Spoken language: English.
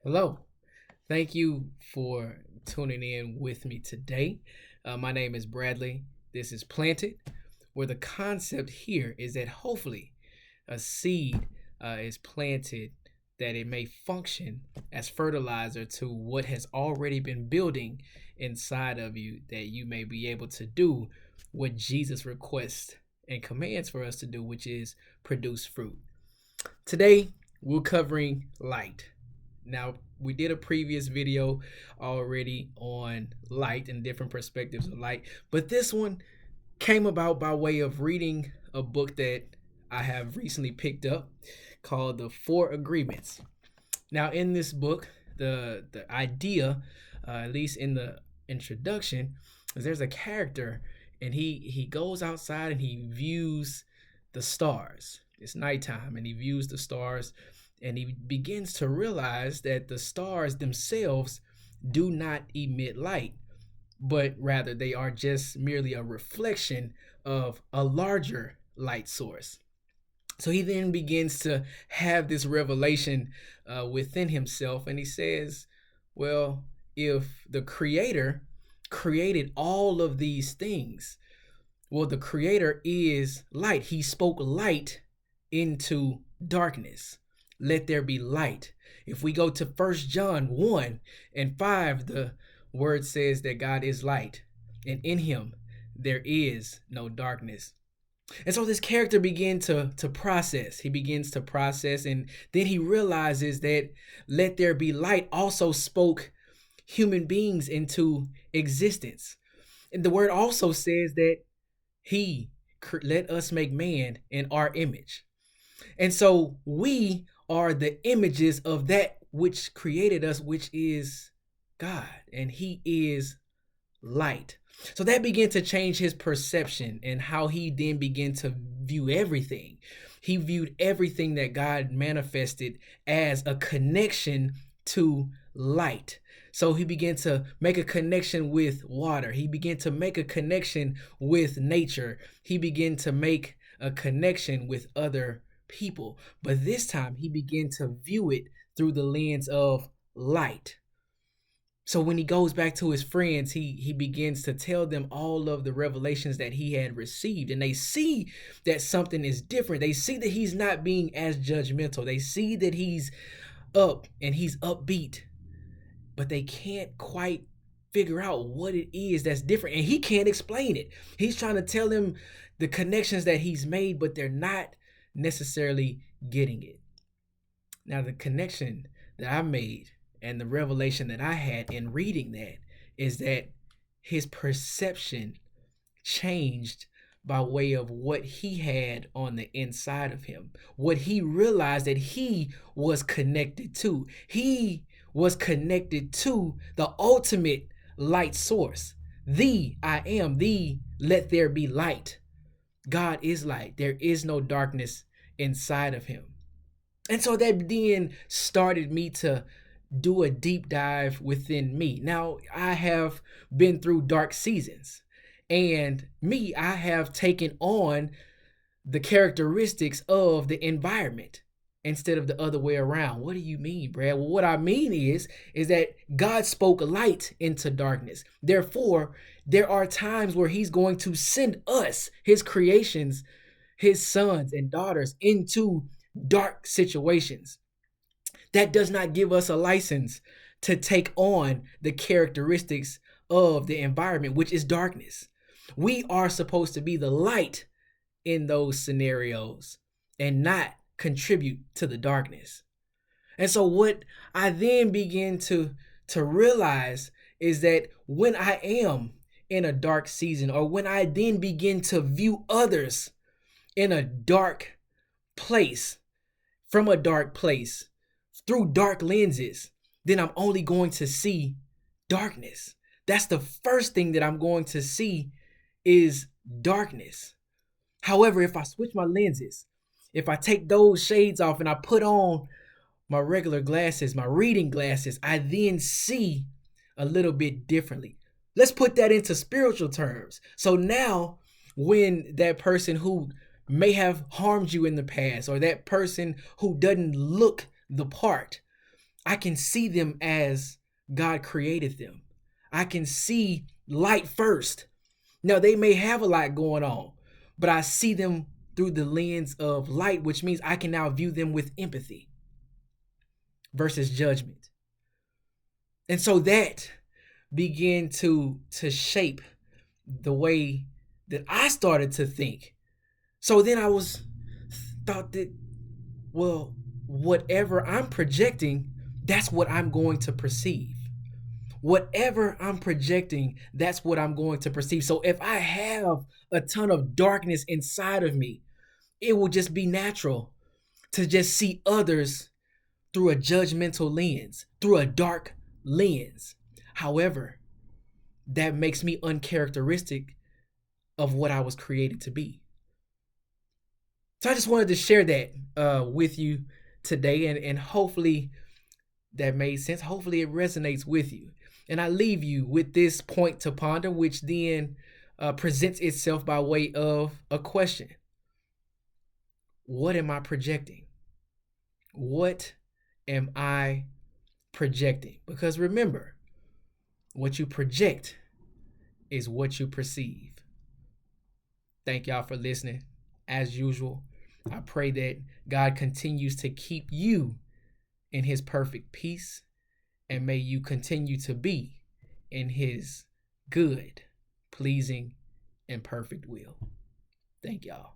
Hello. Thank you for tuning in with me today. My name is Bradley. This is Planted, where the concept here is that hopefully a seed is planted that it may function as fertilizer to what has already been building inside of you, that you may be able to do what Jesus requests and commands for us to do, which is produce fruit. Today, we're covering light. Now, we did a previous video already on light and different perspectives of light, but this one came about by way of reading a book that I have recently picked up called The Four Agreements. Now, in this book, the idea, at least in the introduction, is there's a character and he goes outside and he views the stars. It's nighttime and he views the stars and he begins to realize that the stars themselves do not emit light, but rather they are just merely a reflection of a larger light source. So he then begins to have this revelation within himself, and he says, well, if the creator created all of these things, well, the creator is light. He spoke light into darkness. Let there be light. If we go to 1 John 1 and 5, the word says that God is light, and in him there is no darkness. And so this character began to process. He begins to process, and then he realizes that let there be light also spoke human beings into existence. And the word also says that he let us make man in our image. And so we are the images of that which created us, which is God, and he is light. So that began to change his perception and how he then began to view everything. He viewed everything that God manifested as a connection to light. So he began to make a connection with water. He began to make a connection with nature. He began to make a connection with other people. But this time he began to view it through the lens of light. So when he goes back to his friends, he begins to tell them all of the revelations that he had received. And they see that something is different. They see that he's not being as judgmental. They see that he's up and he's upbeat. But they can't quite figure out what it is that's different. And he can't explain it. He's trying to tell them the connections that he's made, but they're not necessarily getting it. Now, the connection that I made and the revelation that I had in reading that is that his perception changed by way of what he had on the inside of him, what he realized that he was connected to. He was connected to the ultimate light source. The I am, the let there be light. God is light. There is no darkness inside of him. And so that then started me to do a deep dive within me. Now, I have been through dark seasons, and I have taken on the characteristics of the environment instead of the other way around. What do you mean, Brad? Well, what I mean is that God spoke light into darkness. Therefore, there are times where he's going to send us, his creations, his sons and daughters, into dark situations. That does not give us a license to take on the characteristics of the environment, which is darkness. We are supposed to be the light in those scenarios and not contribute to the darkness. And so what I then begin to realize is that when I am in a dark season, or when I then begin to view others in a dark place, from a dark place, through dark lenses, then I'm only going to see darkness. That's the first thing that I'm going to see is darkness. However, if I switch my lenses, if I take those shades off and I put on my regular glasses, my reading glasses, I then see a little bit differently. Let's put that into spiritual terms. So now, when that person who may have harmed you in the past, or that person who doesn't look the part, I can see them as God created them. I can see light first. Now, they may have a lot going on, but I see them through the lens of light, which means I can now view them with empathy versus judgment. And so that began to shape the way that I started to think. So then I was thought that, well, whatever I'm projecting, that's what I'm going to perceive. Whatever I'm projecting, that's what I'm going to perceive. So if I have a ton of darkness inside of me, it will just be natural to just see others through a judgmental lens, through a dark lens. However, that makes me uncharacteristic of what I was created to be. So I just wanted to share that with you today, and hopefully that made sense. Hopefully it resonates with you. And I leave you with this point to ponder, which then presents itself by way of a question. What am I projecting? What am I projecting? Because remember, what you project is what you perceive. Thank y'all for listening. As usual, I pray that God continues to keep you in his perfect peace, and may you continue to be in his good, pleasing, and perfect will. Thank y'all.